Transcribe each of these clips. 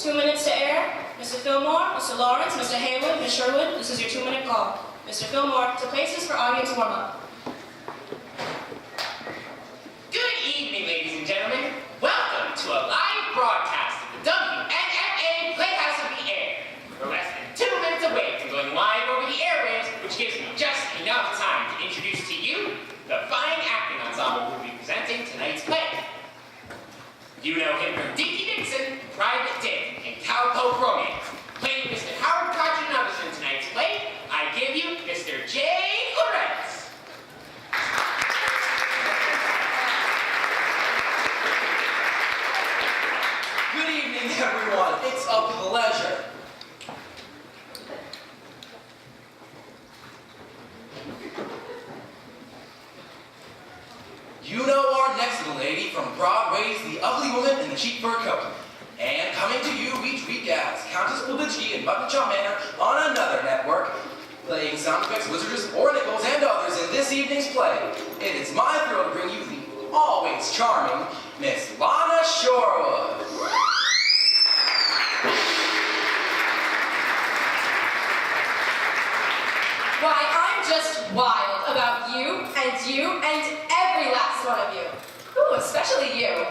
2 minutes to air. Mr. Fillmore, Mr. Lawrence, Mr. Haywood, Ms. Sherwood, this is your 2-minute call. Mr. Fillmore, to places for audience warm-up. Good evening, ladies and gentlemen. Welcome to a live broadcast of the NFA Playhouse of the Air. We're less than 2 minutes away from going live over the airwaves, which gives me just enough time to introduce to you the fine acting ensemble who will be presenting tonight's play. You know him from Dickie Dixon, Private Dick, and Cowpoke Romance. Playing Mr. Howard Koch and others in tonight's play, I give you Mr. J. Horetz. Good evening, everyone. It's a pleasure. You know our next little lady from Broadway's The Ugly Woman in the Cheap Fur Coat. And coming to you each week as Countess Blubitsky in Buckinghamshire Manor on another network, playing sound effects, wizards, oracles, and others in this evening's play. It is my thrill to bring you the always charming Miss Lana Shorewood. Why, I'm just wild about you, and every last one of you. Ooh, especially you.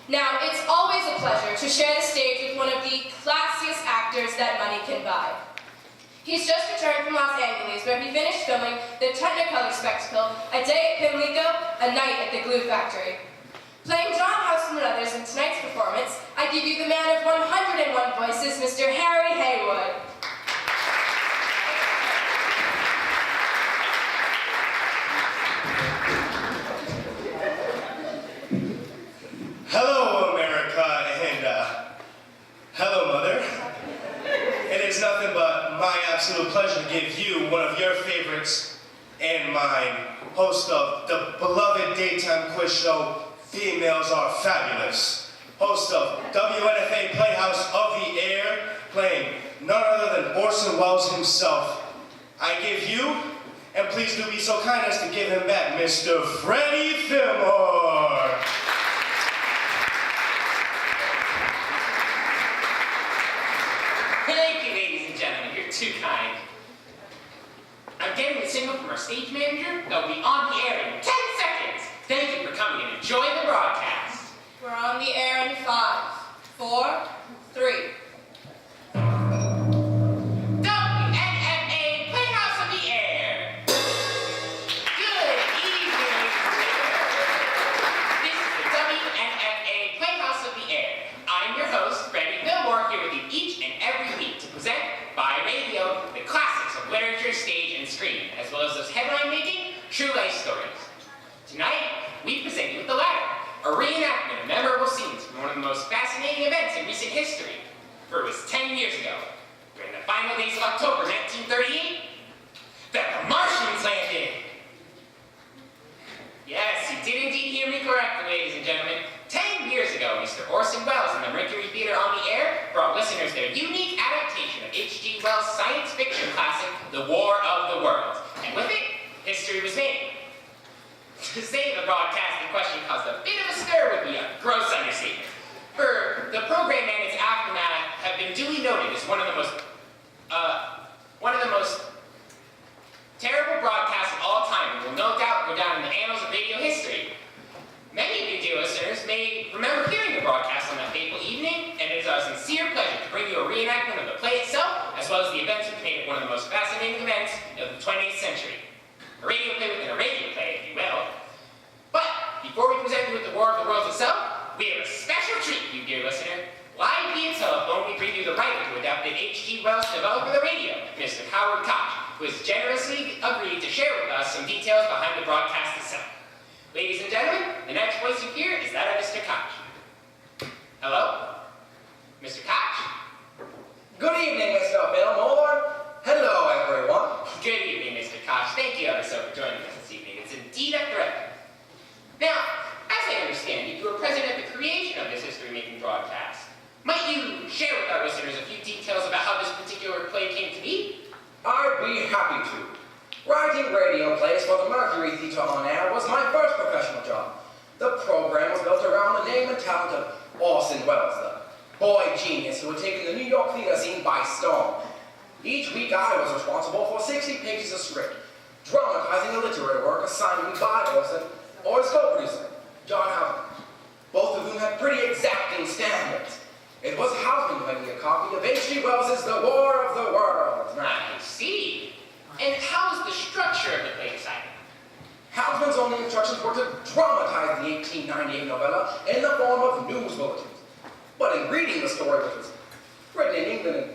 Now, it's always a pleasure to share the stage with one of the classiest actors that money can buy. He's just returned from Los Angeles, where he finished filming the Technicolor spectacle, A Day at Pimlico, A Night at the Glue Factory. Playing John Houseman and others in tonight's performance, I give you the man of 101 voices, Mr. Harry Haywood. Hello, America, and hello, Mother. It is nothing but my absolute pleasure to give you one of your favorites and mine, host of the beloved daytime quiz show, Females Are Fabulous. Host of WNFA Playhouse of the Air, playing none other than Orson Welles himself. I give you, and please do be so kind as to give him back, Mr. Freddie Fillmore. Thank you, ladies and gentlemen. You're too kind. I'm getting the signal from our stage manager that will be on the air in 10 seconds. Thank you for coming and enjoy the broadcast. We're on the air in 5, 4, 3. WNFA Playhouse of the Air. Good evening, ladies and gentlemen. This is the WNFA Playhouse of the Air. I'm your host, Freddie Fillmore, here with you each and every week to present, by radio, the classics of literature, stage, and screen, as well as those headline-making, true life stories. Tonight, we present you with the latter, a reenactment of memorable scenes from one of the most fascinating events in recent history. For it was 10 years ago, during the final days of October 1938, that the Martians landed. Yes, you did indeed hear me correctly, ladies and gentlemen. 10 years ago, Mr. Orson Welles and the Mercury Theater on the Air brought listeners their unique adaptation of H.G. Wells' science fiction classic, The War of the Worlds. And with it, history was made. To say the broadcast in question caused a bit of a stir would be a gross understatement. For the program and its aftermath have been duly noted as one of the most terrible broadcasts of all time and will no doubt go down in the annals of radio history. Many of you dear listeners may remember hearing the broadcast on that fateful evening, and it is our sincere pleasure to bring you a reenactment of the play itself, as well as the events which made it one of the most fascinating events of the 20th century. A radio play within a radio play, if you will. But before we present you with the War of the Worlds itself, we have a special treat for you, dear listener. Live via telephone, we bring you the writer who adapted H.G. Wells' novel for the radio, Mr. Howard Koch, who has generously agreed to share with us some details behind the broadcast itself. Ladies and gentlemen, the next voice you hear is that of Mr. Koch. Hello? Mr. Koch? Good evening, Mr. Fillmore. Hello, everyone. Good evening, Mr. Koch. Thank you ever so for joining us this evening. It's indeed a thrill. Now, as I understand it, you were present at the creation of this history-making broadcast. Might you share with our listeners a few details about how this particular play came to be? I'd be happy to. Writing radio plays for the Mercury Theater on Air was my first professional job. The program was built around the name and talent of Orson Welles, the boy genius who had taken the New York theater scene by storm. Each week I was responsible for 60 pages of script, dramatizing a literary work assigned to me by Orson or his co-producer, John Houseman, both of whom had pretty exacting standards. It was Houseman who made me a copy of H.G. Wells's The War of the Worlds. I see. And how is the structure of the play decided? Houseman's only instructions were to dramatize the 1898 novella in the form of news bulletins. But in reading the story, which was written in England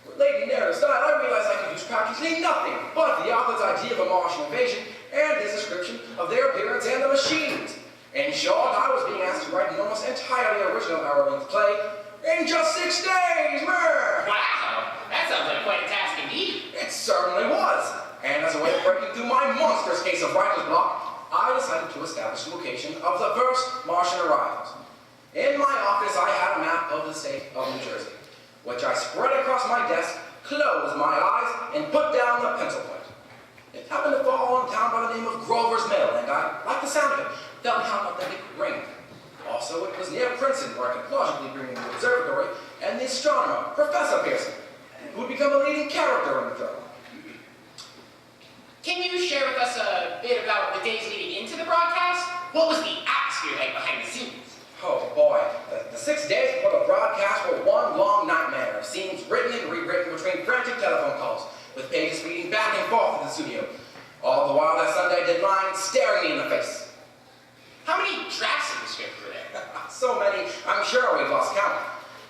in late narrative style, I realized I could use practically nothing but the author's idea of a Martian invasion and his description of their appearance and the machines. In short, I was being asked to write an almost entirely original hour-length play in just 6 days. Wow, that sounds like quite a task indeed. It certainly was. And as a way of breaking through my monstrous case of writer's block, I decided to establish the location of the first Martian arrivals. In my office, I had a map of the state of New Jersey, which I spread across my desk, closed my eyes, and put down the pencil point. It happened to fall on a town by the name of Grover's Mill, and I liked the sound of it, felt how authentic it rang. Also, it was near Princeton, where I could logically bring in the observatory and the astronomer, Professor Pearson, who would become a leading character in the film. Can you share with us a bit about the days leading into the broadcast? What was the atmosphere like behind the scenes? Oh boy, the 6 days before the broadcast were one long nightmare of scenes written and rewritten between frantic telephone calls, with pages speeding back and forth in the studio, all the while that Sunday deadline staring me in the face. How many drafts of the script were there? So many, I'm sure we've lost count.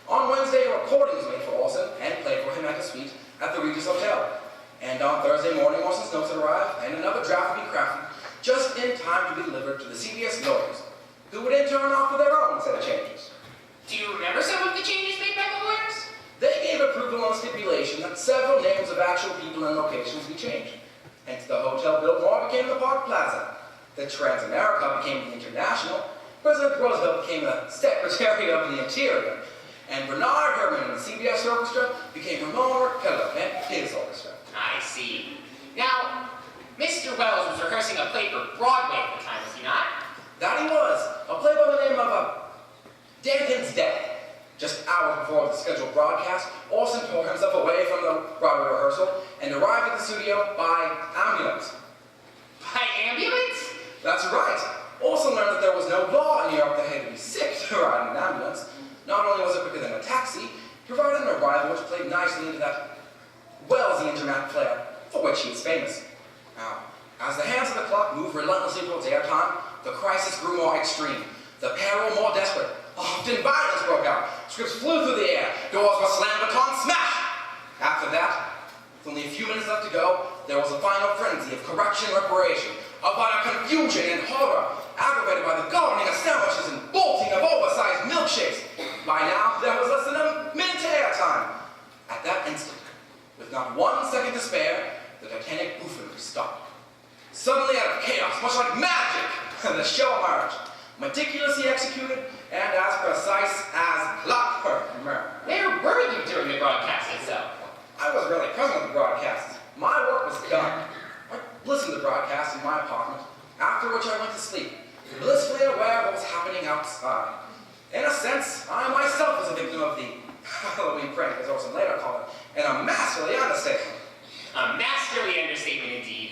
On Wednesday, a recording was made for Orson and played for him at his suite at the Regis Hotel. And on Thursday morning, Orson's notes had arrived, and another draft would be crafted just in time to be delivered to the CBS lawyers, who would in turn offer their own set of changes. Do you remember some of the changes made by the lawyers? They gave approval on stipulation that several names of actual people and locations be changed. Hence, the Hotel Biltmore became the Park Plaza. The Transamerica became the International. President Roosevelt became the Secretary of the Interior. And Bernard Herrmann and the CBS Orchestra became Ramon Raquello and his orchestra. I see. Now, Mr. Wells was rehearsing a play for Broadway at the time, was he not? That he was. A play by the name of Danton's Death. Just hours before the scheduled broadcast, Orson tore himself away from the Broadway rehearsal and arrived at the studio by ambulance. By ambulance? That's right. Orson learned that there was no law in New York that had to be sick to ride in an ambulance. Not only was it quicker than a taxi, he provided an arrival which played nicely into that Wellesian dramatic flair for which he is famous. Now, as the hands of the clock moved relentlessly towards airtime, the crisis grew more extreme, the peril more desperate. Often violence broke out. Scripts flew through the air. Doors were slammed, batons smashed. After that, with only a few minutes left to go, there was a final frenzy of correction and reparation, of utter confusion and horror, aggravated by the gardening of sandwiches and bolting of oversized milkshakes. By now, there was less than a minute to airtime. At that instant, with not 1 second to spare, the Titanic buffoonery stopped. Suddenly, out of chaos, much like magic, the show emerged, meticulously executed and as precise as clockwork. Where were you during the broadcast itself? I was really present at the broadcast. My work was done. I listened to the broadcast in my apartment, after which I went to sleep, blissfully aware of what was happening outside. In a sense, I myself was a victim of the Halloween prank, as Orson later called it, and a masterly understatement. A masterly understatement indeed.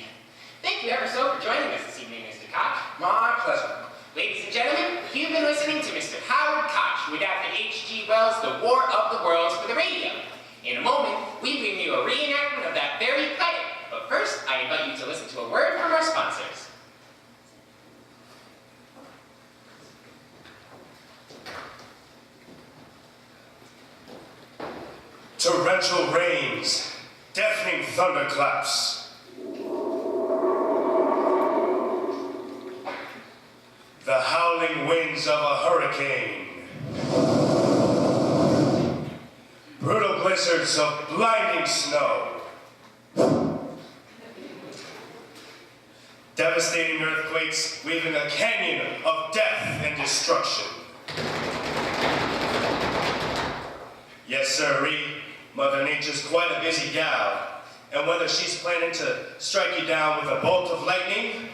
Thank you ever so for joining us this evening, Mr. Koch. My pleasure. Ladies and gentlemen, you've been listening to Mr. Howard Koch, who adapted H.G. Wells' The War of the Worlds for the radio. In a moment, we bring you a reenactment of that very play. But first, I invite you to listen to a word from our sponsors. Torrential rains, deafening thunderclaps. The howling winds of a hurricane. Brutal blizzards of blinding snow. Devastating earthquakes weaving a canyon of death and destruction. Yes, sirree, Mother Nature's quite a busy gal, and whether she's planning to strike you down with a bolt of lightning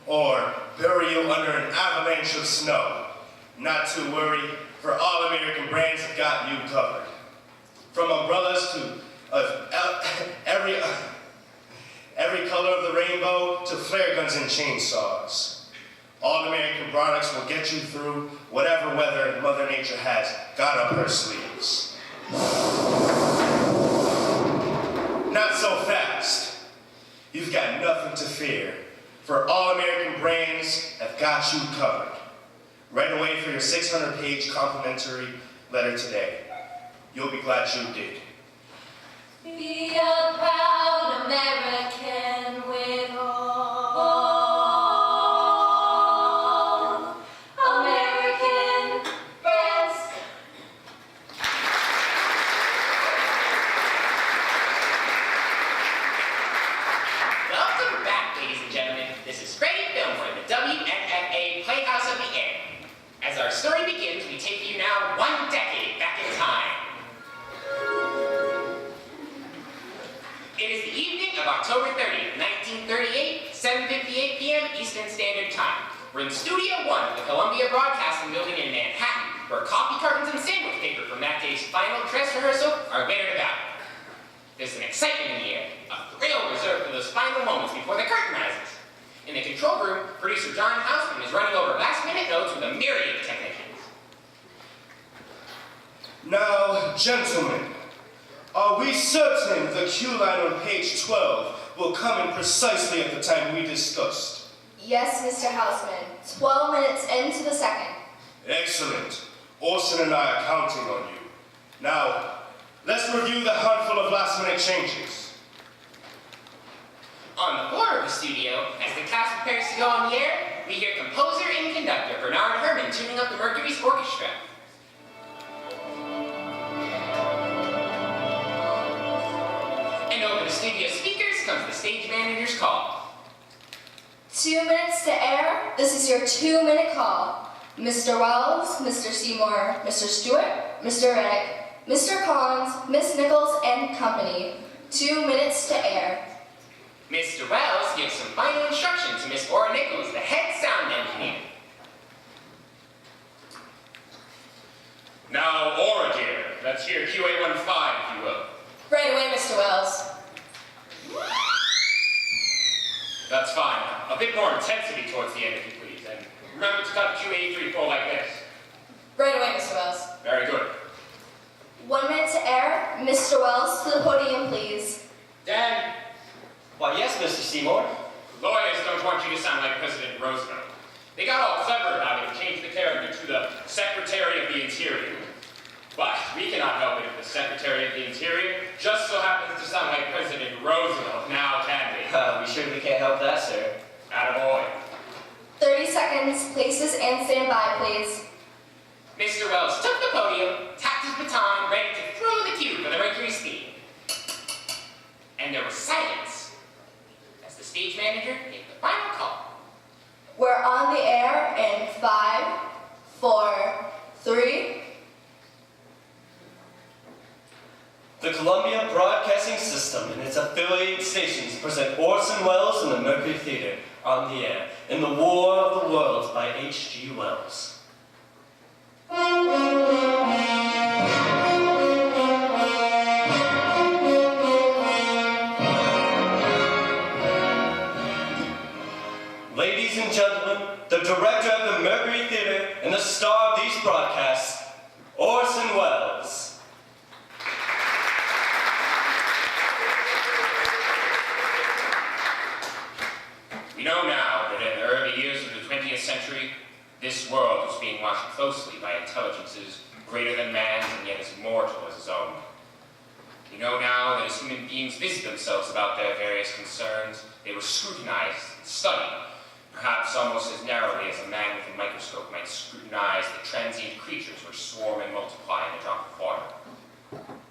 or bury you under an avalanche of snow, not to worry, for all American brands have got you covered. From umbrellas to every color of the rainbow to flare guns and chainsaws. All American products will get you through whatever weather Mother Nature has got up her sleeves. Not so fast. You've got nothing to fear, for all American brands have got you covered. Write away for your 600-page complimentary letter today. You'll be glad you did. Be a proud American with all American brands. Welcome back, ladies and gentlemen. This is Freddie Film for the WNFA Playhouse of the Air. As our story begins, we take you now 1 decade back in time. It is the evening of October 30th, 1938, 7:58 p.m. Eastern Standard Time. We're in Studio 1 of the Columbia Broadcasting Building in Manhattan, where coffee cartons and sandwich paper from that day's final dress rehearsal are littered about. There's an excitement in the air, a thrill reserved for those final moments before the curtain rises. In the control room, producer John Houseman is running over last-minute notes with a myriad of technicians. Now, gentlemen, are we certain the cue line on page 12 will come in precisely at the time we discussed? Yes, Mr. Houseman. 12 minutes into the second. Excellent. Orson and I are counting on you. Now, let's review the handful of last-minute changes. On the floor of the studio, as the cast prepares to go on the air, we hear composer and conductor Bernard Herrmann tuning up the Mercury's orchestra. And over the studio speakers comes the stage manager's call. 2 minutes to air. This is your 2-minute call. Mr. Wells, Mr. Seymour, Mr. Stewart, Mr. Reddick, Mr. Collins, Miss Nichols, and company. 2 minutes to air. Mr. Wells gives some final instruction to Miss Ora Nichols, the head sound engineer. Now, Ora dear, let's hear QA15, if you will. Right away, Mr. Wells. That's fine. A bit more intensity towards the end, if you please. And remember to cut QA34 like this. Right away, Mr. Wells. Very good. 1 minute to air. Mr. Wells, to the podium, please. Dan, Why, yes, Mr. Seymour. lawyers don't want you to sound like President Roosevelt. They got all clever about it and changed the character to the Secretary of the Interior. But we cannot help it if the Secretary of the Interior just so happens to sound like President Roosevelt, now can we? We surely can't help that, sir. Attaboy. 30 seconds. Places and stand by, please. Mr. Wells took the podium, tapped his baton, ready to throw the cue for the Mercury's theme. And there was silence as the stage manager gave the final call. We're on the air in 5, 4, 3. The Columbia Broadcasting System and its affiliate stations present Orson Welles and the Mercury Theater on the air in The War of the Worlds by H.G. Wells. Ladies and gentlemen, the director of the Mercury Theater and the star of these broadcasts, Orson Welles. We know now that in the early years of the 20th century, this world was being watched closely by intelligences greater than man's and yet as mortal as his own. We know now that as human beings busied themselves about their various concerns, they were scrutinized and studied, perhaps almost as narrowly as a man with a microscope might scrutinize the transient creatures which swarm and multiply in a drop of water.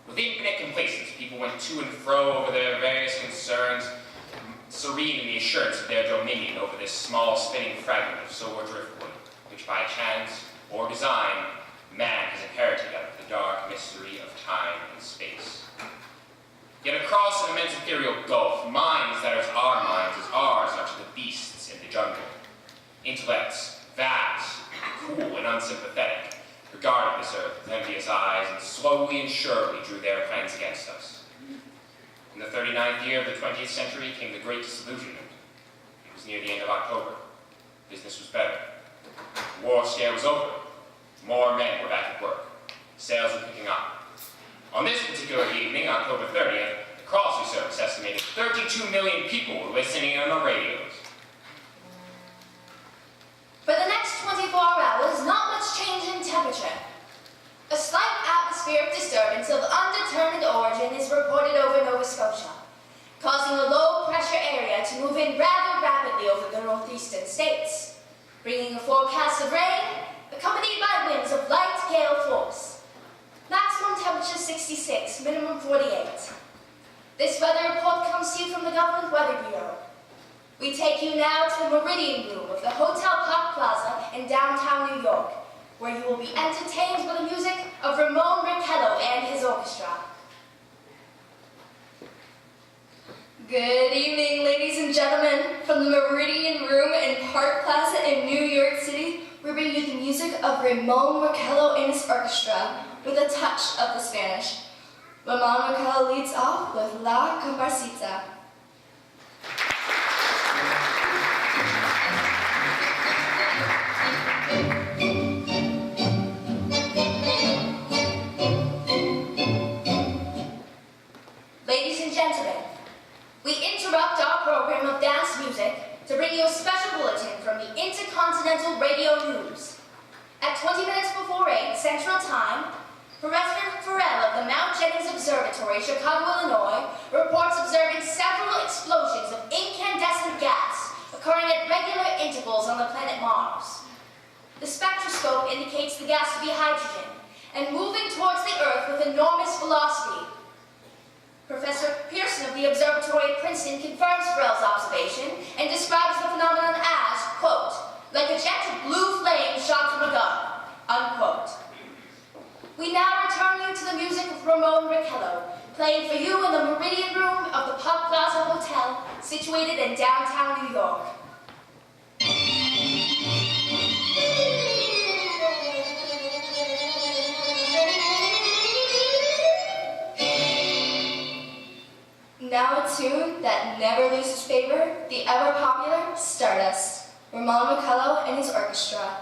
With infinite complacence, people went to and fro over their various concerns, serene in the assurance of their dominion over this small spinning fragment of solar driftwood, which by chance or design, man has inherited out of the dark mystery of time and space. Yet across an immense ethereal gulf, minds that are as our minds as ours are to the beasts in the jungle. Intellects, vast, cool, and unsympathetic, regarded this earth with envious eyes, and slowly and surely drew their plans against us. In the 39th year of the 20th century came the Great Disillusionment. It was near the end of October. Business was better. The war scare was over. More men were back at work. Sales were picking up. On this particular evening, October 30th, the Crossley service estimated 32 million people were listening on the radios. For the next 24 hours, not much change in temperature. A slight atmospheric disturbance of undetermined origin is reported over Nova Scotia, causing a low-pressure area to move in rather rapidly over the northeastern states, bringing a forecast of rain, accompanied by winds of light gale force. Maximum temperature 66, minimum 48. This weather report comes to you from the Government Weather Bureau. We take you now to the Meridian Room of the Hotel Park Plaza in downtown New York, where you will be entertained by the music of Ramon Riccello and his orchestra. Good evening, ladies and gentlemen. From the Meridian Room in Park Plaza in New York City, we bring you the music of Ramon Riccello and his orchestra with a touch of the Spanish. Ramon Riccello leads off with La Comparsita. Ladies and gentlemen, we interrupt our program of dance music to bring you a special bulletin from the Intercontinental Radio News. At 20 minutes before 8 Central Time, Professor Farrell of the Mount Jennings Observatory, Chicago, Illinois, reports observing several explosions of incandescent gas occurring at regular intervals on the planet Mars. The spectroscope indicates the gas to be hydrogen and moving towards the Earth with enormous velocity. Professor Pearson of the observatory at Princeton confirms Farrell's observation and describes the phenomenon as, quote, like a jet of blue flame shot from a gun, unquote. We now return you to the music of Ramon Riccello, playing for you in the Meridian Room of the Park Plaza Hotel, situated in downtown New York. Now a tune that never loses favor, the ever-popular Stardust, Ramon Riccello and his orchestra.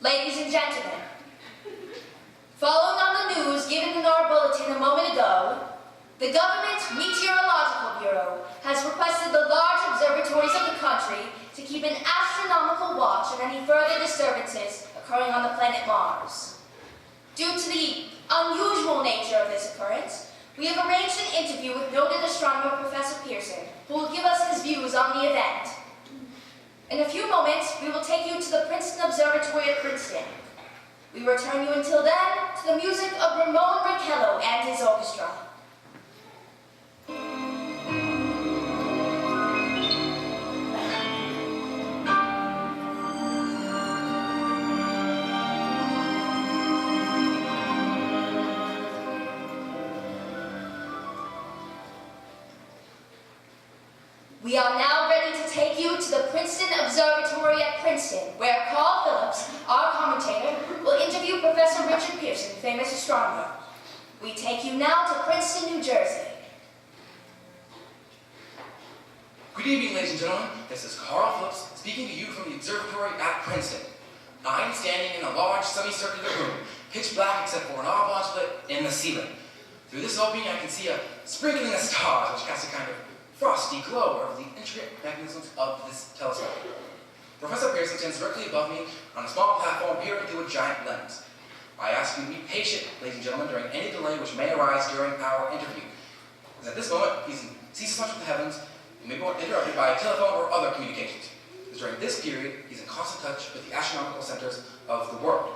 Ladies and gentlemen, following on the news given in our bulletin a moment ago, the Government Meteorological Bureau has requested the large observatories of the country to keep an astronomical watch on any further disturbances occurring on the planet Mars. Due to the unusual nature of this occurrence, we have arranged an interview with noted astronomer Professor Pearson, who will give us his views on the event. In a few moments, we will take you to the Princeton Observatory at Princeton. We return you until then to the music of Ramon Riccello and his orchestra. We are now ready to take you to the Princeton Observatory at Princeton, where Carl Phillips, our commentator, will interview Professor Richard Pearson, famous astronomer. We take you now to Princeton, New Jersey. Good evening, ladies and gentlemen. This is Carl Phillips speaking to you from the observatory at Princeton. I am standing in a large semicircular room, pitch black except for an oblong split in the ceiling. Through this opening, I can see a sprinkling of stars, which cast a kind of frosty glow over the intricate mechanisms of this telescope. Professor Pearson stands directly above me on a small platform peering through a giant lens. I ask you to be patient, ladies and gentlemen, during any delay which may arise during our interview. As at this moment, he's in ceaseless touch with the heavens, and may be interrupted by a telephone or other communications. As during this period, he's in constant touch with the astronomical centers of the world.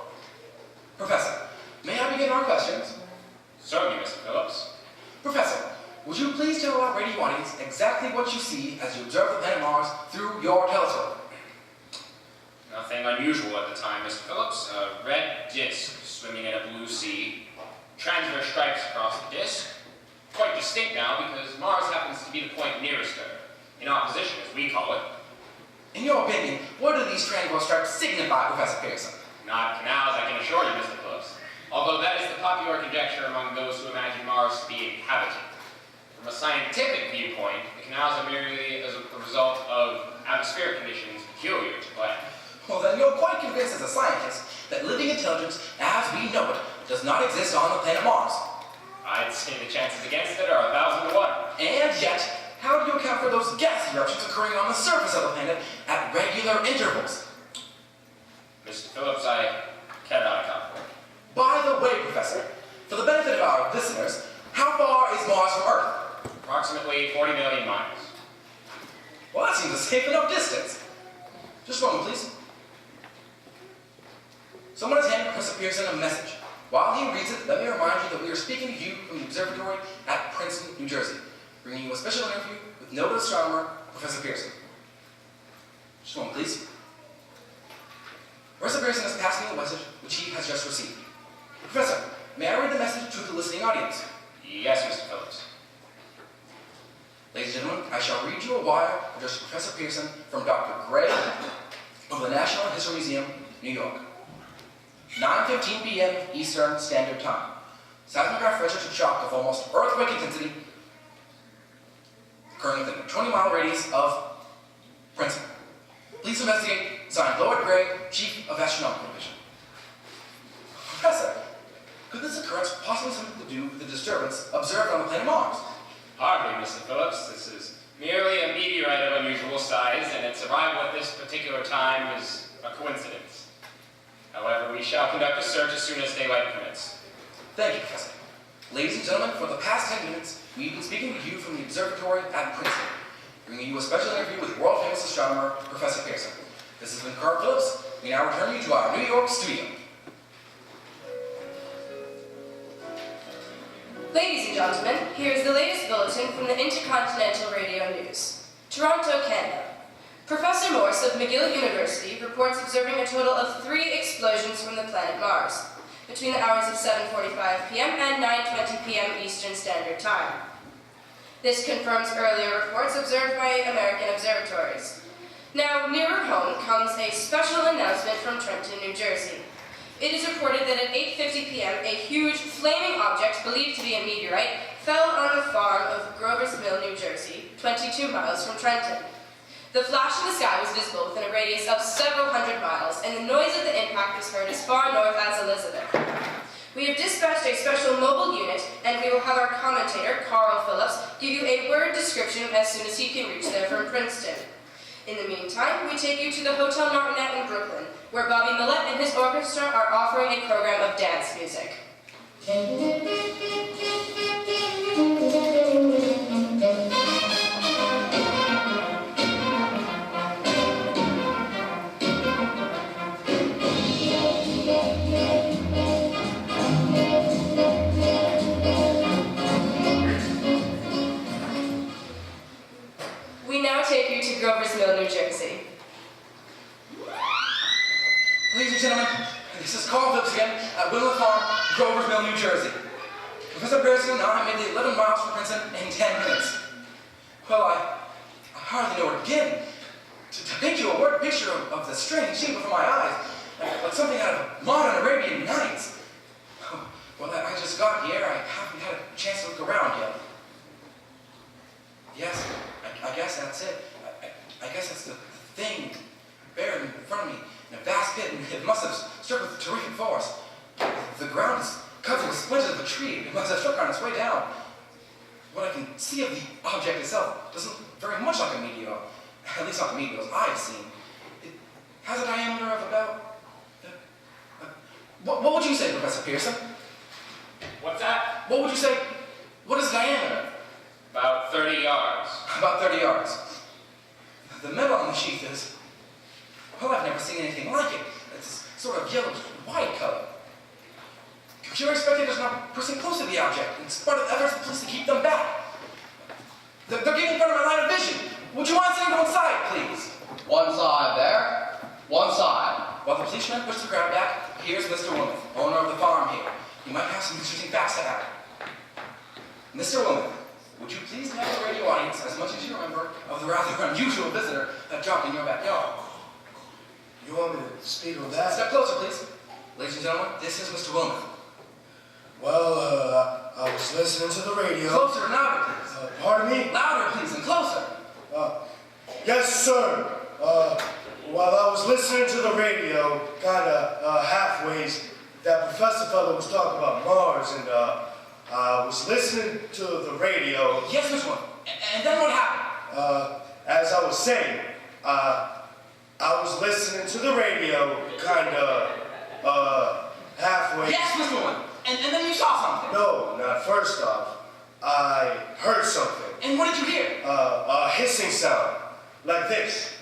Professor, may I begin our questions? Certainly, Mr. Phillips. Professor, would you please tell our radio audience exactly what you see as you observe the planet Mars through your telescope? Nothing unusual at the time, Mr. Phillips. A red disc swimming in a blue sea. Transverse stripes across the disc. Quite distinct now because Mars happens to be the point nearest to her. In opposition, as we call it. In your opinion, what do these transverse stripes signify, Professor Pearson? Not canals, I can assure you, Mr. Phillips. Although that is the popular conjecture among those who imagine Mars to be inhabited. From a scientific viewpoint, the canals are merely as a result of atmospheric conditions peculiar to the planet. Well, then you're quite convinced as a scientist that living intelligence, as we know it, does not exist on the planet Mars. I'd say the chances against it are 1,000 to 1. And yet, how do you account for those gas eruptions occurring on the surface of the planet at regular intervals? Mr. Phillips, I cannot account for it. By the way, Professor, for the benefit of our listeners, how far is Mars from Earth? Approximately 40 million miles. Well, that seems a safe enough distance. Just a moment, please. Someone has handed Professor Pearson a message. While he reads it, let me remind you that we are speaking to you from the observatory at Princeton, New Jersey, bringing you a special interview with noted astronomer, Professor Pearson. Just a moment, please. Professor Pearson has passed me a message which he has just received. Professor, may I read the message to the listening audience? Yes, Mr. Phillips. Ladies and gentlemen, I shall read you a wire addressed to Professor Pearson from Dr. Gray of the National History Museum, New York. 9:15 p.m. Eastern Standard Time. Seismograph registered shock of almost earthquake intensity occurring within a 20-mile radius of Princeton. Please investigate. Signed, Lord Gray, Chief of Astronomical Division. Professor, could this occurrence possibly have something to do with the disturbance observed on the planet Mars? Hardly, Mr. Phillips. This is merely a meteorite of unusual size, and its arrival at this particular time is a coincidence. However, we shall conduct a search as soon as daylight permits. Thank you, Professor. Ladies and gentlemen, for the past 10 minutes, we've been speaking to you from the observatory at Princeton, bringing you a special interview with world-famous astronomer, Professor Pearson. This has been Carl Phillips. We now return you to our New York studio. Ladies and gentlemen, here is the latest bulletin from the Intercontinental Radio News. Toronto, Canada. Professor Morse of McGill University reports observing a total of 3 explosions from the planet Mars between the hours of 7:45 p.m. and 9:20 p.m. Eastern Standard Time. This confirms earlier reports observed by American observatories. Now, nearer home comes a special announcement from Trenton, New Jersey. It is reported that at 8:50 p.m., a huge flaming object believed to be a meteorite fell on the farm of Grover's Mill, New Jersey, 22 miles from Trenton. The flash in the sky was visible within a radius of several hundred miles, and the noise of the impact was heard as far north as Elizabeth. We have dispatched a special mobile unit, and we will have our commentator, Carl Phillips, give you a word description as soon as he can reach there from Princeton. In the meantime, we take you to the Hotel Martinet in Brooklyn, where Bobby Millett and his orchestra are offering a program of dance music. We now take you to Grover's Mill, New Jersey. Ladies and gentlemen, this is Carl Phillips again at Willow Farm, Grover's Mill, New Jersey. Professor Pearson and I made the 11 miles from Princeton in 10 minutes. Well, I hardly know where to begin. To paint you a word picture of the strange scene before my eyes, like something out of modern Arabian Nights. Well, I just got here. I haven't had a chance to look around yet. Yes, I guess that's it. I guess that's the thing buried in front of me in a vast pit, and it must have struck with terrific force. The ground is covered with splinters of a tree. It must have struck on its way down. What I can see of the object itself doesn't look very much like a meteor. At least not the meteors I've seen. It has a diameter of about... What would you say, Professor Pearson? What's that? What would you say? What is the diameter? About 30 yards. About 30 yards. The metal on the sheath is... Well, I've never seen anything like it. It's sort of yellowish-white color. Computer spectators are not pressing close to the object, in spite of efforts of police to keep them back. They're getting in front of my line of vision. Would you mind sitting to one side, please? One side there. One side. While the policeman puts the crowd back, here's Mr. Wilmot, owner of the farm here. He might have some interesting facts to add. Mr. Wilmot, would you please tell the radio audience as much as you remember of the rather unusual visitor that dropped in your backyard? You want me to speak on that? Step closer, please. Ladies and gentlemen, this is Mr. Wilmot. Well, I was listening to the radio. Closer and louder, please. Pardon me? Louder, please, and closer. Yes, sir. While I was listening to the radio, kinda halfways, that professor fellow was talking about Mars, and I was listening to the radio. Yes, Mr. Wilmot. And then what happened? As I was saying, I was listening to the radio, kinda halfway. Yes, Mr. Wilmot. And then you saw something. No, not first off. I heard something. And what did you hear? A hissing sound, like this.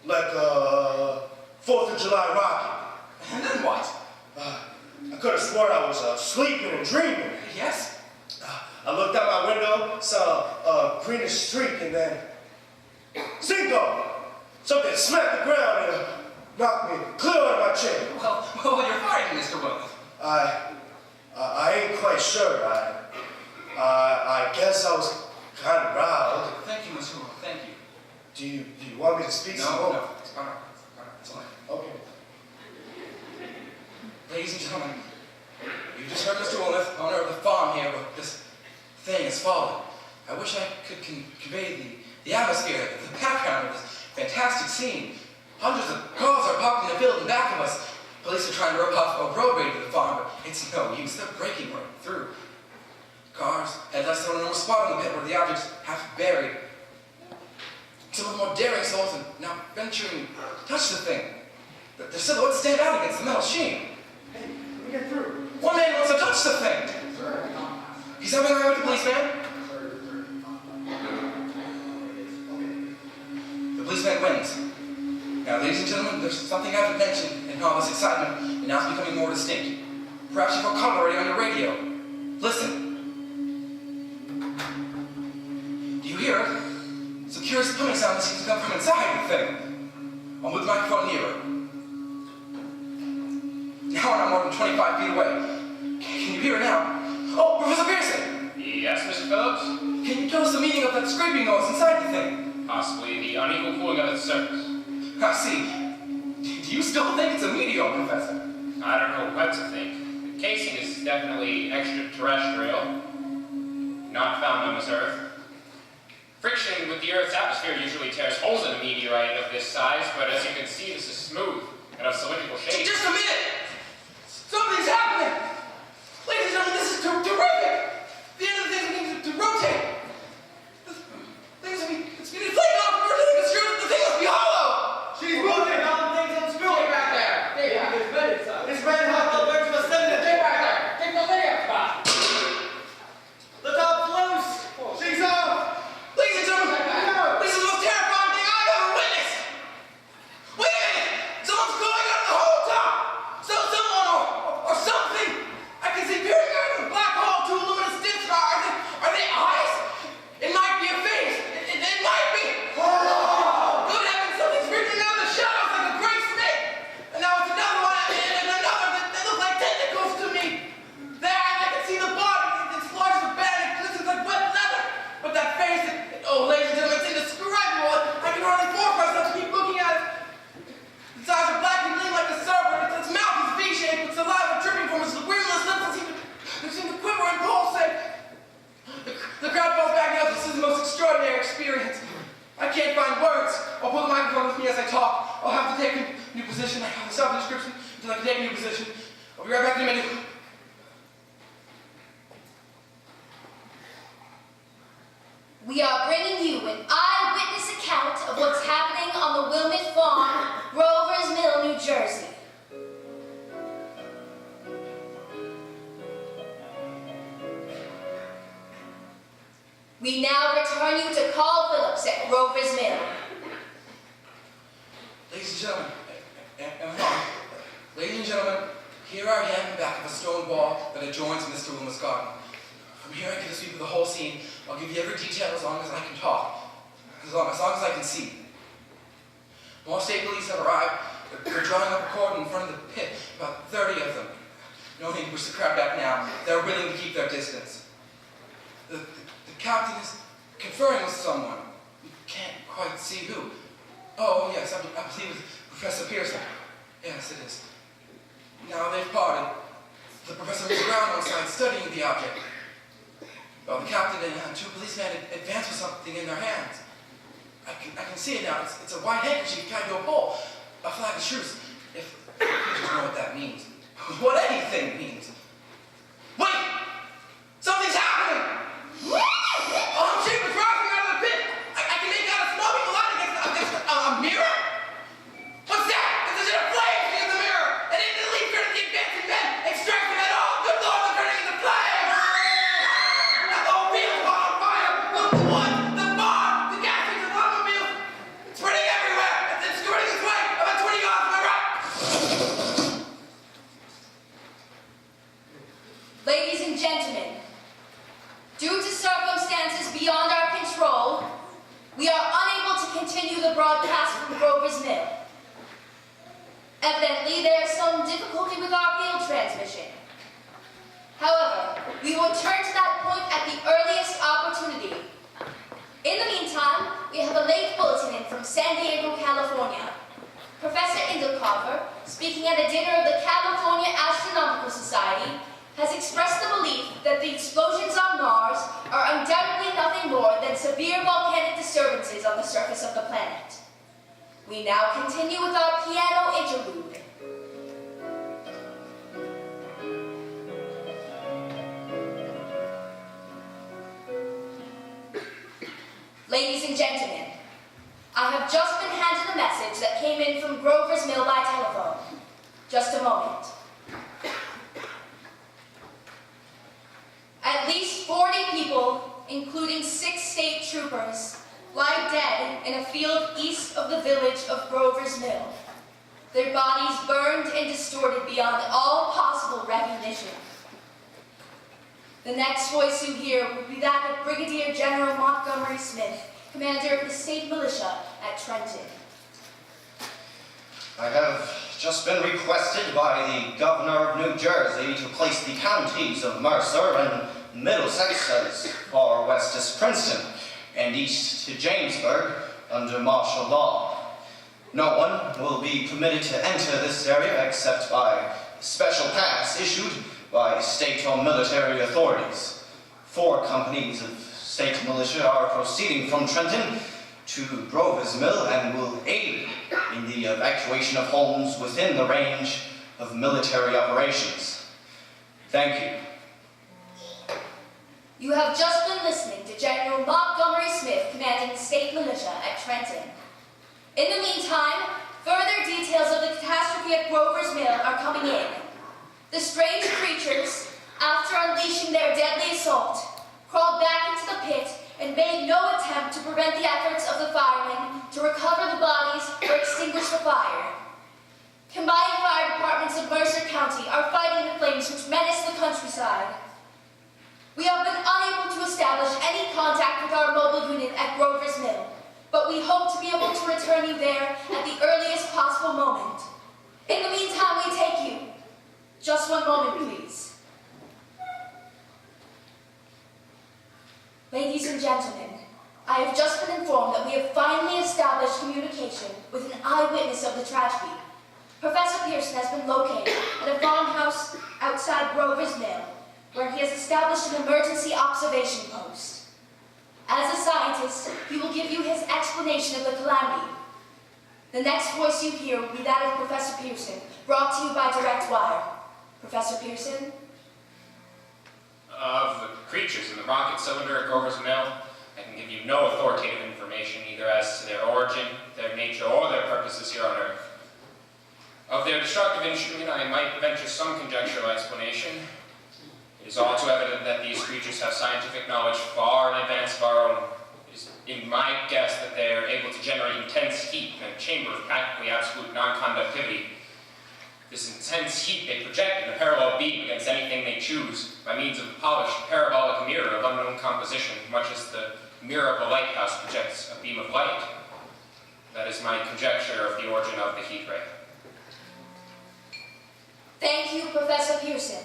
Like a 4th of July rocket. And then what? I could have sworn I was sleeping and dreaming. Yes? I looked out my window, saw a greenish streak, and then... Zingo! Something smacked the ground and knocked me clear out of my chair. Well, you're fighting, Mr. Wilmot. I ain't quite sure. I guess I was kind of riled. Thank you, Mr. Wilmot. Thank you. Do you want me to speak some more? No. It's all right. It's all right. Okay. Ladies and gentlemen, you just heard Mr. Wilmot, owner of the farm here, but this thing has fallen. I wish I could convey the atmosphere, the background of this fantastic scene. Hundreds of cars are parked in the field in back of us. Police are trying to rope off a roadway to the farm, but it's no use. They're breaking right through. Cars had less than a normal spot on the pit where the objects half buried. Some of the more daring souls are now venturing to touch the thing. Their silhouettes stand out against the metal sheen. Hey, let me get through. One man wants to touch the thing. He's having a ride with the policeman. The policeman wins. Now, ladies and gentlemen, there's something I haven't mentioned in all this excitement, and now it's becoming more distinct. Perhaps you've caught already on your radio. Listen. Do you hear it? It's a curious humming sound that seems to come from inside the thing. I'll move the microphone nearer. Now we're not more than 25 feet away. Can you hear it now? Oh, Professor Pearson! Yes, Mr. Phillips? Can you tell us the meaning of that scraping noise inside the thing? Possibly the unequal cooling of its surface. I see. Do you still think it's a meteor, Professor? I don't know what to think. The casing is definitely extraterrestrial, not found on this Earth. Friction with the Earth's atmosphere usually tears holes in a meteorite of this size, but as you can see, this is smooth and of cylindrical shape. Just a minute! Something's happening! Ladies and gentlemen, this is terrific! The end of the thing begins to rotate! It's being inflated off and everything is true. The thing must be hollow! She's moving all the things on spill. Get back there. It's red hot. The birds must send it. Get back there. Take the video spot. The top's loose. She's off. Ladies and gentlemen, this is the most terrifying thing I've ever witnessed! Wait a minute! Someone's going out of the whole top! Someone or something! I can see peering out of the black hole two luminous discs. Are they eyes? It might be a face. It might be. Oh. Good heavens, something's reaching out of the shadows like a great snake. And now it's another one and another that look like tentacles to me. There, I can see the body. It's large as a bat. It glistens like wet leather. But that face, oh, ladies and gentlemen, it's indescribable. I can hardly force myself to keep looking at it. Its eyes are black and lean like a serpent. Its mouth is V-shaped with saliva dripping from its lugubrious lips. They seem to quiver and pulsate. The crowd falls back now. This is the most extraordinary experience. I can't find words. I'll pull the microphone with me as I talk. I'll have to take a new position. I have to stop the description until I can take a new position. I'll be right back in a minute. We are bringing you an eyewitness account of what's happening on the Wilmot Farm, Rovers Mill, New Jersey. We now return you to Carl Phillips at Rovers Mill. Ladies and gentlemen, ladies and gentlemen, here I am in the back of a stone wall that adjoins Mr. Wilmot's garden. From here I can speak of the whole scene. I'll give you every detail as long as I can talk, as long as I can see. More state police have arrived. They're drawing up a cordon in front of the pit, about 30 of them. No need to push the crowd back now. They're willing to keep their distance. The captain is conferring with someone. We can't quite see who. Oh, yes, I believe it's Professor Pearson. Yes, it is. Now they've parted. The professor was around outside studying the object. Well, the captain and two policemen advance with something in their hands. I can see it now. It's a white handkerchief tied to a pole. A flag of truce. If you just know what that means. What anything means. Wait! Something's happening! Oh, shit, it's rising out of the pit! I can make out a smoking light against a mirror? What's that? It's a shit of flames in the mirror! And instantly turn the advancing men! Extract them at all! Good Lord, they're turning into flames! Now the whole field's caught on fire! Look, the wood, the barn, the gas station, the automobiles! It's spreading everywhere! It's squirting its way! About 20 yards to my right! Ladies and gentlemen, due to circumstances beyond our control, we are unable to continue the broadcast from Grover's Mill. Evidently, there is some difficulty with our field transmission. However, we will turn to that point at the earliest opportunity. In the meantime, we have a late bulletin in from San Diego, California. Professor Indelkoffer, speaking at a dinner of the California Astronomical Society, has expressed the belief that the explosions on Mars are undoubtedly nothing more than severe volcanic disturbances on the surface of the planet. We now continue with our piano interlude. Ladies and gentlemen, I have just been handed a message that came in from Grover's Mill by telephone. Just a moment. At least 40 people, including 6 state troopers, lie dead in a field east of the village of Grover's Mill. Their bodies burned and distorted beyond all possible recognition. The next voice you hear will be that of Brigadier General Montgomery Smith, commander of the state militia at Trenton. I have just been requested by the governor of New Jersey to place the counties of Mercer and Middlesex as far west as Princeton and east to Jamesburg under martial law. No one will be permitted to enter this area except by special pass issued by state or military authorities. 4 companies of state militia are proceeding from Trenton to Grover's Mill and will aid in the evacuation of homes within the range of military operations. Thank you. You have just been listening to General Montgomery Smith commanding the state militia at Trenton. In the meantime, further details of the catastrophe at Grover's Mill are coming in. The strange creatures, after unleashing their deadly assault, crawled back into the pit and made no attempt to prevent the efforts of the firemen to recover the bodies or extinguish the fire. Combined fire departments of Mercer County are fighting the flames which menace the countryside. We have been unable to establish any contact with our mobile unit at Grover's Mill, but we hope to be able to return you there at the earliest possible moment. In the meantime, we take you. Just one moment, please. Ladies and gentlemen, I have just been informed that we have finally established communication with an eyewitness of the tragedy. Professor Pearson has been located at a farmhouse outside Grover's Mill, where he has established an emergency observation post. As a scientist, he will give you his explanation of the calamity. The next voice you hear will be that of Professor Pearson, brought to you by direct wire. Professor Pearson? Of the creatures in the rocket cylinder at Grover's Mill, I can give you no authoritative information either as to their origin, their nature, or their purposes here on Earth. Of their destructive instrument, I might venture some conjectural explanation. It is all too evident that these creatures have scientific knowledge far in advance of our own. It is in my guess that they are able to generate intense heat in a chamber of practically absolute non-conductivity. This intense heat they project in a parallel beam against anything they choose by means of a polished parabolic mirror of unknown composition, much as the mirror of a lighthouse projects a beam of light. That is my conjecture of the origin of the heat ray. Thank you, Professor Pearson.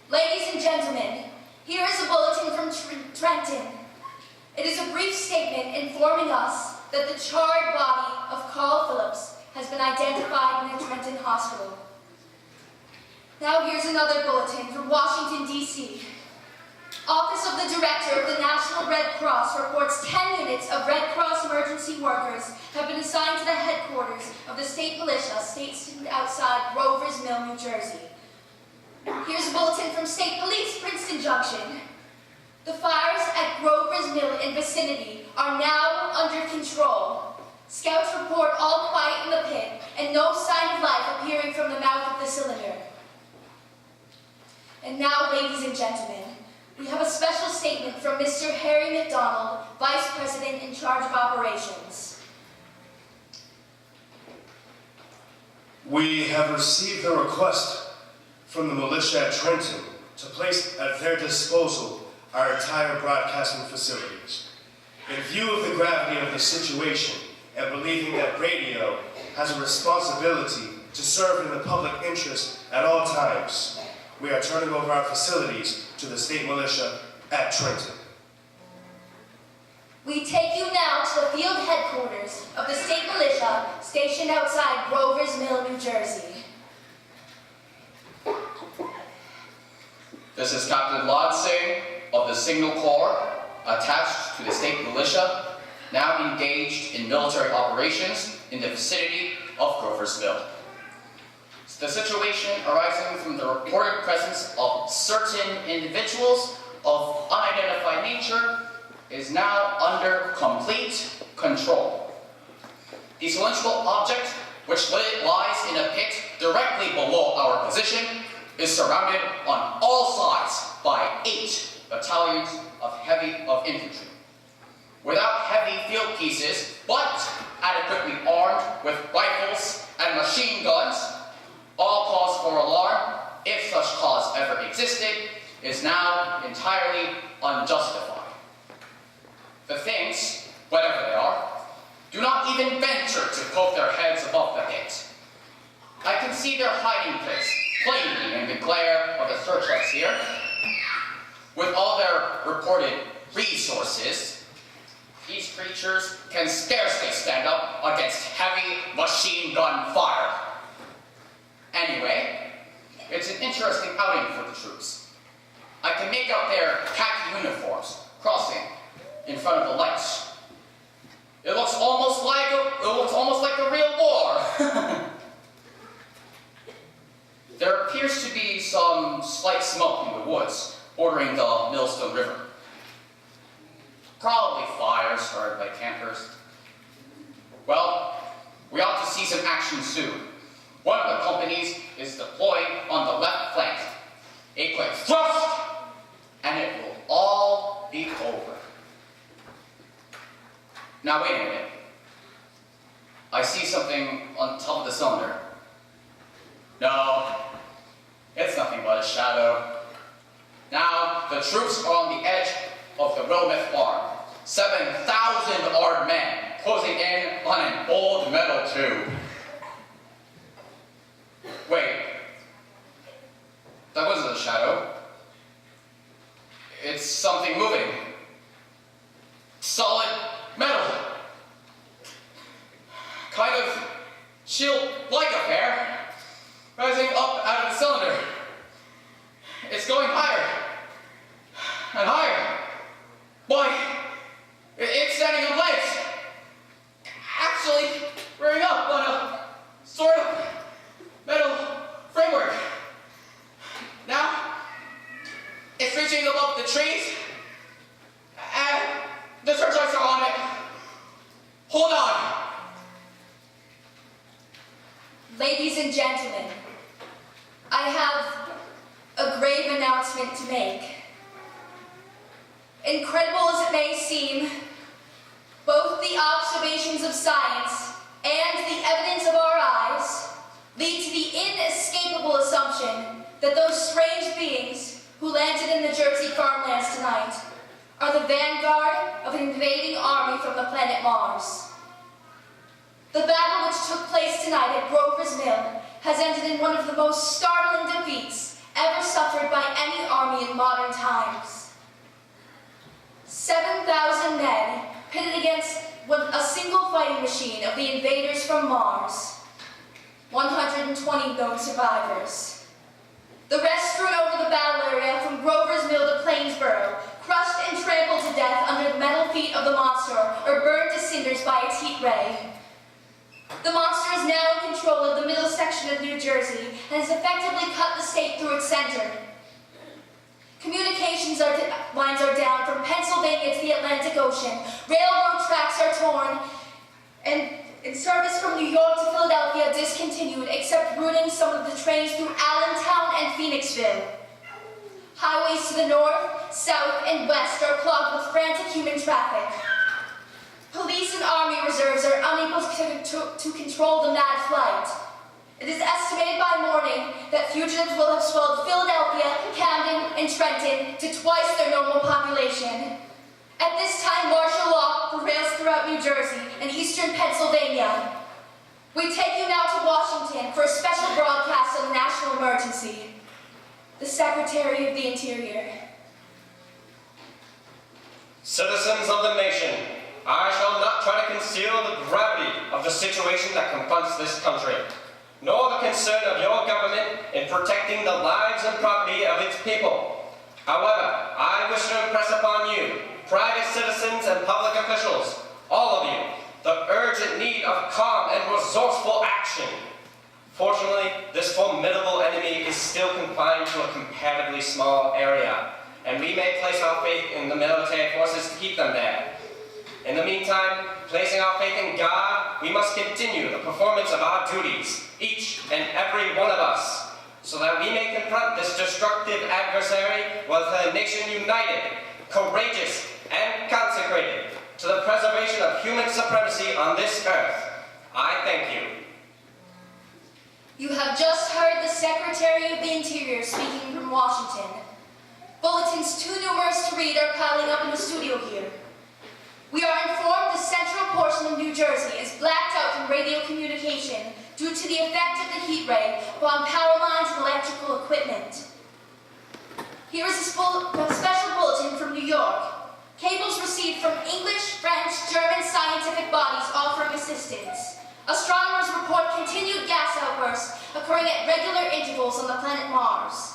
Ladies and gentlemen, here is a bulletin from Trenton. It is a brief statement informing us that the charred body of Carl Phillips has been identified in a Trenton hospital. Now here's another bulletin from Washington, D.C. Office of the Director of the National Red Cross reports 10 units of Red Cross emergency workers have been assigned to the headquarters of the state militia stationed outside Grover's Mill, New Jersey. Here's a bulletin from State Police, Princeton Junction. The fires at Grover's Mill and vicinity are now under control. Scouts report all quiet in the pit and no sign of life appearing from the mouth of the cylinder. And now, ladies and gentlemen, we have a special statement from Mr. Harry McDonald, Vice President in charge of operations. We have received a request from the militia at Trenton to place at their disposal our entire broadcasting facilities. In view of the gravity of the situation and believing that radio has a responsibility to serve in the public interest at all times, we are turning over our facilities to the state militia at Trenton. We take you now to the field headquarters of the state militia stationed outside Grover's Mill, New Jersey. This is Captain Lodsing of the Signal Corps, attached to the state militia, now engaged in military operations in the vicinity of Grover's Mill. The situation arising from the reported presence of certain individuals of unidentified nature is now under complete control. The cylindrical object, which lies in a pit directly below our position, is surrounded on all sides by 8 battalions of infantry. Without heavy field pieces, but adequately armed with rifles and machine guns, all cause for alarm, if such cause ever existed, is now entirely unjustified. The things, whatever they are, do not even venture to poke their heads above the pit. I can see their hiding place plainly in the glare of the searchlights here. With all their reported resources, these creatures can scarcely stand up against heavy machine gun fire. Anyway, it's an interesting outing for the troops. I can make out their khaki uniforms crossing in front of the lights. It looks almost like a real war. There appears to be some slight smoke in the woods bordering the Millstone River. Probably fires started by campers. Well, we ought to see some action soon. One of the companies is deployed on the left flank. A quick thrust, and it will all be over. Now wait a minute. I see something on top of the cylinder. No, it's nothing but a shadow. Now the troops are on the edge of the Wilmeth farm. 7,000 armed men closing in on an old metal tube. Wait, that wasn't a shadow. It's something moving. Solid metal. Kind of shield-like affair, rising up out of the cylinder. It's going higher and higher. Why, it's standing on legs. Actually, rearing up on a sort of metal framework. Now, it's reaching above the trees, and the searchlights are on it. Hold on. Ladies and gentlemen, I have a grave announcement to make. Incredible as it may seem, both the observations of science and the evidence of our eyes lead to the inescapable assumption that those strange beings who landed in the Jersey farmlands tonight are the vanguard of an invading army from the planet Mars. which took place tonight at Grover's Mill has ended in one of the most startling defeats ever suffered by any army in modern times. 7,000 men pitted against a single fighting machine of the invaders from Mars. 120 known survivors. The rest strewn over the battle area from Grover's Mill to Plainsboro, crushed and trampled to death under the metal feet of the monster or burned to cinders by its heat ray. The monster is now in control of the middle section of New Jersey and has effectively cut the state through its center. Communications lines are down from Pennsylvania to the Atlantic Ocean. Railroad tracks are torn, and service from New York to Philadelphia discontinued, except routing some of the trains through Allentown and Phoenixville. Highways to the north, south, and west are clogged with frantic human traffic. Police and army reserves are unable to control the mad flight. It is estimated by morning that fugitives will have swelled Philadelphia, Camden, and Trenton to twice their normal population. At this time, martial law prevails throughout New Jersey and eastern Pennsylvania. We take you now to Washington for a special broadcast on the national emergency. The Secretary of the Interior. Citizens of the nation, I shall not try to conceal the gravity of the situation that confronts this country, nor the concern of your government in protecting the lives and property of its people. However, I wish to impress upon you, private citizens and public officials, all of you, the urgent need of calm and resourceful action. Fortunately, this formidable enemy is still confined to a comparatively small area, and we may place our faith in the military forces to keep them there. In the meantime, placing our faith in God, we must continue the performance of our duties, each and every one of us, so that we may confront this destructive adversary with a nation united, courageous, and consecrated to the preservation of human supremacy on this earth. I thank you. You have just heard the Secretary of the Interior speaking from Washington. Bulletins too numerous to read are piling up in the studio here. We are informed the central portion of New Jersey is blacked out from radio communication due to the effect of the heat ray upon power lines and electrical equipment. Here is a special bulletin from New York. Cables received from English, French, German scientific bodies offering assistance. Astronomers report continued gas outbursts occurring at regular intervals on the planet Mars.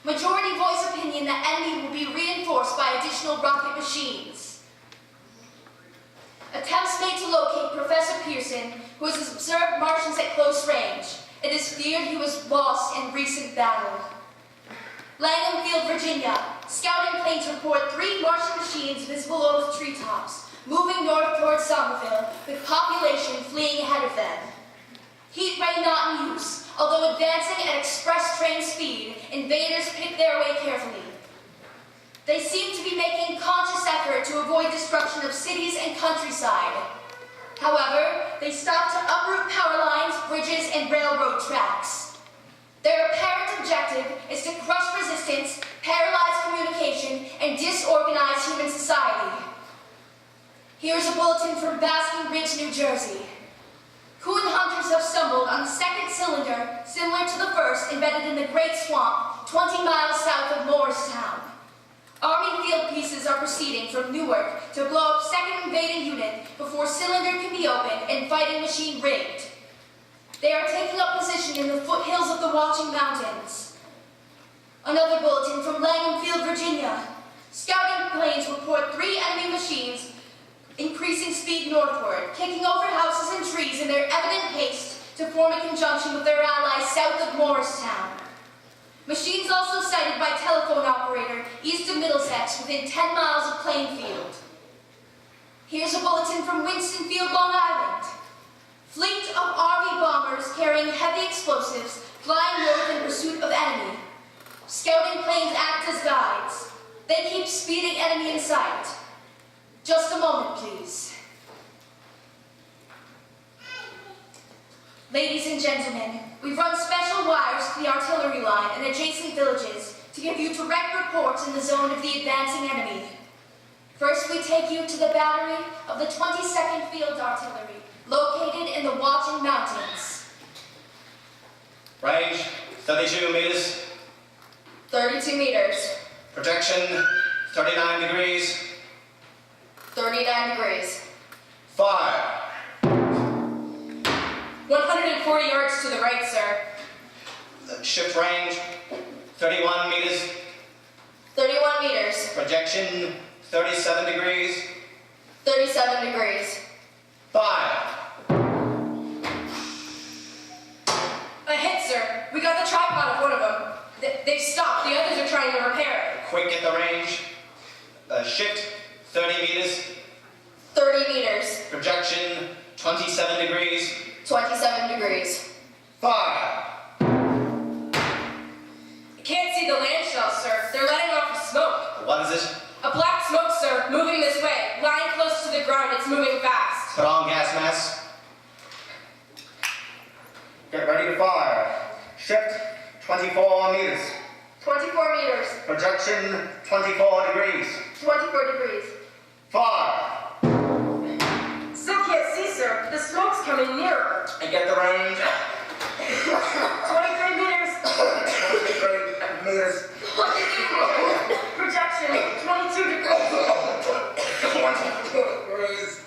Majority voice opinion that enemy will be reinforced by additional rocket machines. Attempts made to locate Professor Pearson, who has observed Martians at close range. It is feared he was lost in recent battle. Langham Field, Virginia. Scouting planes report 3 Martian machines visible over treetops, moving north towards Somerville, with population fleeing ahead of them. Heat ray not in use. Although advancing at express train speed, invaders pick their way carefully. They seem to be making conscious effort to avoid destruction of cities and countryside. However, they stop to uproot power lines, bridges, and railroad tracks. Their apparent objective is to crush resistance, paralyze communication, and disorganize human society. Here's a bulletin from Basking Ridge, New Jersey. Coon hunters have stumbled on the second cylinder, similar to the first, embedded in the Great Swamp, 20 miles south of Morristown. Army field pieces are proceeding from Newark to blow up second invading unit before cylinder can be opened and fighting machine rigged. They are taking up position in the foothills of the Watching Mountains. Another bulletin from Langham Field, Virginia. Scouting planes report 3 enemy machines increasing speed northward, kicking over houses and trees in their evident haste to form a conjunction with their allies south of Morristown. Machines also sighted by telephone operator east of Middlesex within 10 miles of Plainfield. Here's a bulletin from Winstonfield, Long Island. Fleet of RV bombers carrying heavy explosives flying north in pursuit of enemy. Scouting planes act as guides. They keep speeding enemy in sight. Just a moment, please. Ladies and gentlemen, we've run special wires to the artillery line and adjacent villages to give you direct reports in the zone of the advancing enemy. First, we take you to the battery of the 22nd Field Artillery, located in the Watching mountains. Range, 32 meters. 32 meters. Projection, 39 degrees. 39 degrees. Fire. 140 yards to the right, sir. Shift range, 31 meters. 31 meters. Projection, 37 degrees. 37 degrees. Fire. A hit, sir. We got the tripod of one of them. They've stopped. The others are trying to repair it. Quick at the range. Shift, 30 meters. 30 meters. Projection, 27 degrees. 27 degrees. Fire. I can't see the land shells, sir. They're letting off smoke. What is it? A black smoke, sir, moving this way. Lying close to the ground, it's moving fast. Put on gas mask. Get ready to fire. Shift, 24 meters. 24 meters. Projection, 24 degrees. 24 degrees. Fire. Still can't see, sir. The smoke's coming nearer. And get the range. 23 meters. 23 meters. 23 meters. Projection, 22 degrees. 22 degrees.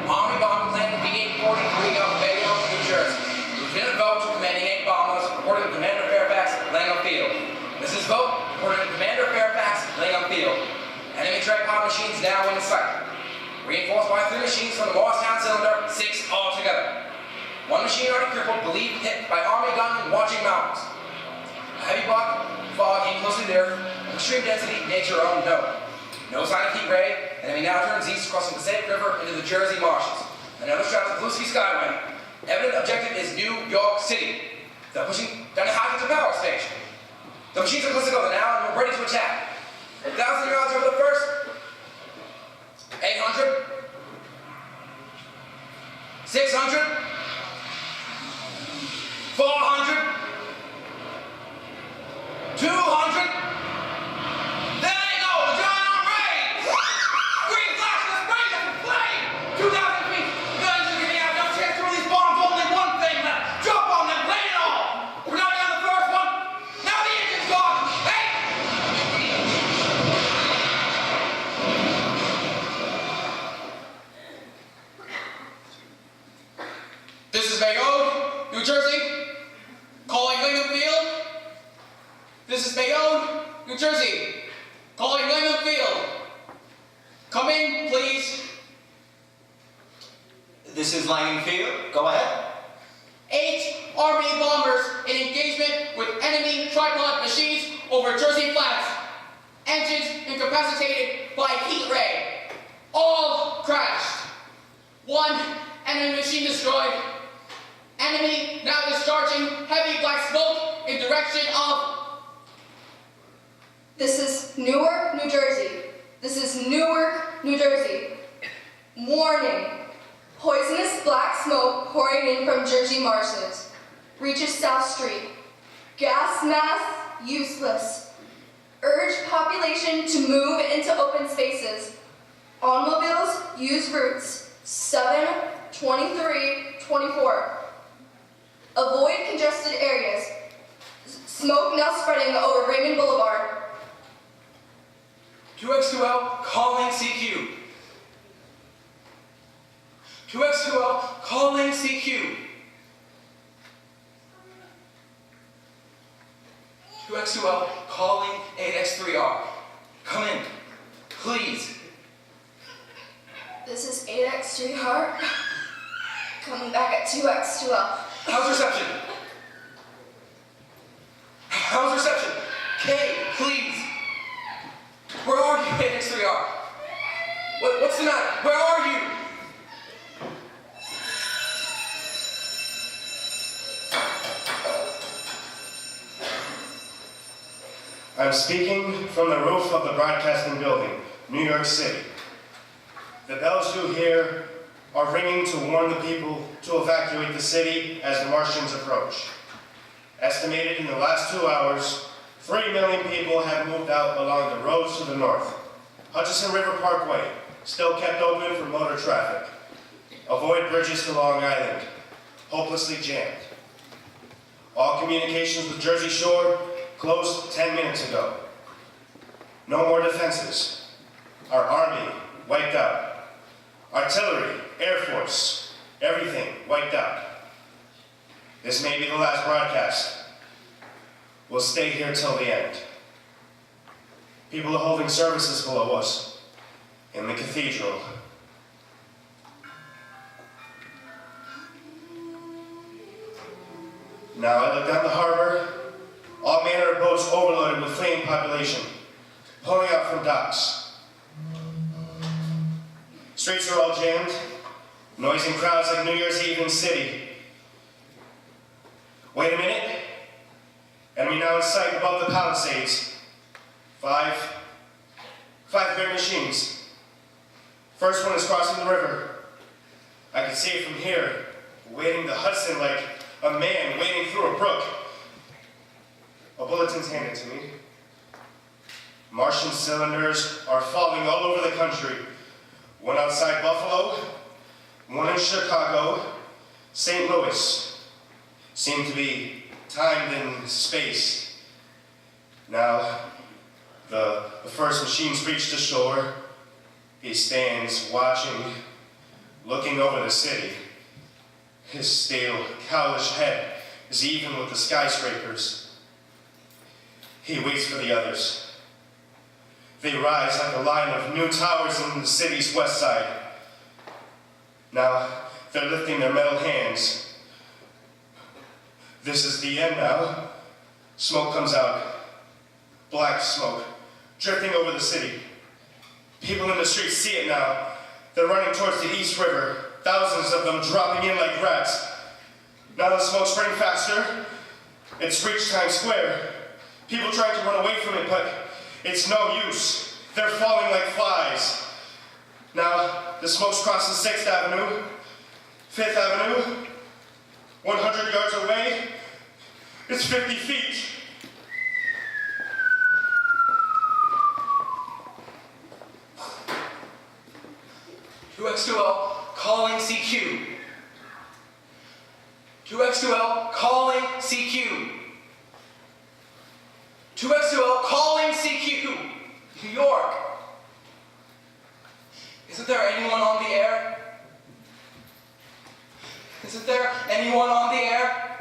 Army bomb plane B-843 of Bayonne, New Jersey. Lieutenant Vogt to commanding 8 bombers, reporting to Commander Fairfax, Langham Field. This is Vogt, reporting to Commander Fairfax, Langham Field. Enemy tripod machines now in sight. Reinforced by 3 machines from the Morristown cylinder, 6 altogether. 1 machine already crippled, believed hit by Army gun in Watching Mountains. A heavy fog came closely near, extreme density, nature unknown. No sign of heat ray, enemy now turns east across the Passaic River into the Jersey marshes. Another straps the Bluesky Skyway. Evident objective is New York City. They're pushing down the Hopkins Power Station. The machines are close together now and we're ready to attack. 1,000 yards over the first. 800. 600. 400. 200. There they go, the giant rays! Green flash, the spray, the flame! 2,000 feet, guns are giving out, no chance to release bombs, only one thing left. Jump on them, lay it all! We're not down the first one, now the engine's gone! Hey! This is Bayonne, New Jersey, calling Langham Field. This is Bayonne, New Jersey, calling Langham Field. Come in, please. This is Langham Field. Go ahead. 8 Army bombers in engagement with enemy tripod machines over Jersey Flats. Engines incapacitated by heat ray. All crashed. 1 enemy machine destroyed. Enemy now discharging heavy black smoke in direction of... This is Newark, New Jersey. This is Newark, New Jersey. Warning. Poisonous black smoke pouring in from Jersey marshes. Reaches South Street. Gas mask useless. Urge population to move into open spaces. Automobiles use routes 7, 23, 24. Avoid congested areas. Smoke now spreading over Raymond Boulevard. 2X2L calling CQ. 2X2L calling CQ. 2X2L calling 8X3R. Come in, please. This is 8X3R. Coming back at 2X2L. How's reception? How's reception? Kay, please. Where are you, 8X3R? What's the matter? Where are you? I'm speaking from the roof of the broadcasting building, New York City. The bells you hear are ringing to warn the people to evacuate the city as the Martians approach. Estimated in the last 2 hours, 3 million people have moved out along the roads to the north. Hutchison River Parkway, still kept open for motor traffic. Avoid bridges to Long Island, hopelessly jammed. All communications with Jersey Shore closed 10 minutes ago. No more defenses. Our army wiped out. Artillery, Air Force, everything wiped out. This may be the last broadcast. We'll stay here till the end. People are holding services below us in the cathedral. Now I look down the harbor, all manner of boats overloaded with fleeing population, pulling out from docks. Streets are all jammed, noisy crowds like New Year's Eve in city. Wait a minute. Enemy now in sight above the Palisades. Five great machines. First one is crossing the river. I can see it from here, wading the Hudson like a man wading through a brook. A bulletin's handed to me. Martian cylinders are falling all over the country. One outside Buffalo, one in Chicago, St. Louis. Seem to be timed and spaced. Now, the first machine's reached the shore. He stands watching, looking over the city. His stale, cowlish head is even with the skyscrapers. He waits for the others. They rise like a line of new towers in the city's west side. Now, they're lifting their metal hands. This is the end now. Smoke comes out. Black smoke, drifting over the city. People in the streets see it now. They're running towards the East River, thousands of them dropping in like rats. Now the smoke's spreading faster. It's reached Times Square. People trying to run away from it, but it's no use. They're falling like flies. Now the smoke's crossing 6th Avenue, 5th Avenue, 100 yards away. It's 50 feet. "2X2L calling CQ. 2X2L calling CQ. 2X2L calling CQ. New York. Isn't there anyone on the air? Isn't there anyone on the air?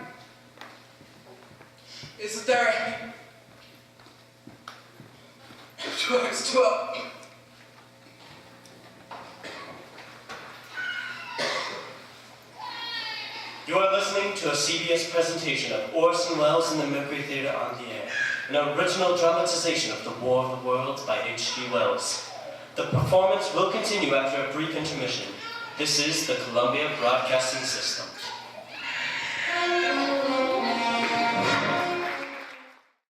Isn't there... 2X2L... You are listening to a CBS presentation of Orson Welles and the Mercury Theatre on the Air, an original dramatization of The War of the Worlds by H.G. Wells. The performance will continue after a brief intermission. This is the Columbia Broadcasting System.